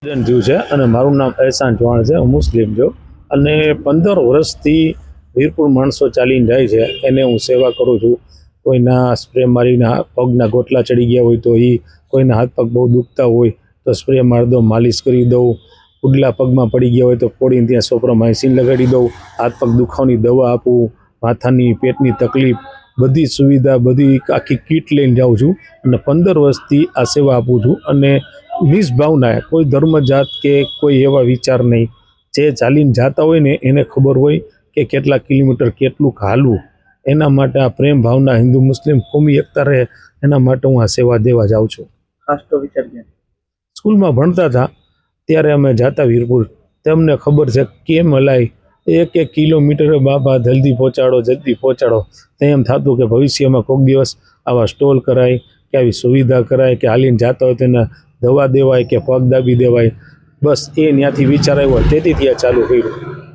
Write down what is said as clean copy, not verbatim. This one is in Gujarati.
થયું છે અને મારું નામ એહસાન ચૌહાણ છે. હું મુસ્લિમ છું અને 15 વર્ષથી વીરપુર માણસો ચાલીને જાય છે એને હું સેવા કરું છું. કોઈના સ્પ્રે મારીને પગના ગોટલા ચડી ગયા હોય તો કોઈના હાથ પગ બહુ દુખતા હોય તો સ્પ્રે મારી દઉં, માલિશ કરી દઉં. ઉડલા પગમાં પડી ગયા હોય તો પોડીને ત્યાં સોપ્રોમાઇસિન લગાડી દઉં. હાથ પગ દુખાવાની દવા આપું. માથાની પેટની તકલીફ બધી સુવિધા બધી આખી કીટ લઈને જાઉં છું અને 15 વર્ષથી આ સેવા આપું છું. અને નિષ્ભાવના કોઈ ધર્મ જાત કે કોઈ એવા વિચાર નહીં. જે ચાલીને જતા હોય ને એને ખબર હોય કે કેટલા કિલોમીટર કેટલું હાલવું. એના માટે આ પ્રેમ ભાવના હિન્દુ મુસ્લિમ કોમી એકતા રહે એના માટે હું આ સેવા દેવા જાઉં છું. ખાસ તો વિચાર સ્કૂલમાં ભણતા હતા ત્યારે અમે જાતા વીરપુર. તેમને ખબર છે કેમ હલાય 1 કિલોમીટર બાબા જલ્દી પહોંચાડો. એમ થતું કે ભવિષ્યમાં કોઈક દિવસ આવા સ્ટોલ કરાય કે આવી સુવિધા કરાય કે હાલીને જતા હોય તેને દવા દેવાય કે પગ દાબી દેવાય. બસ એ ત્યાંથી વિચાર આવ્યો તેથી ત્યાં ચાલુ કર્યું.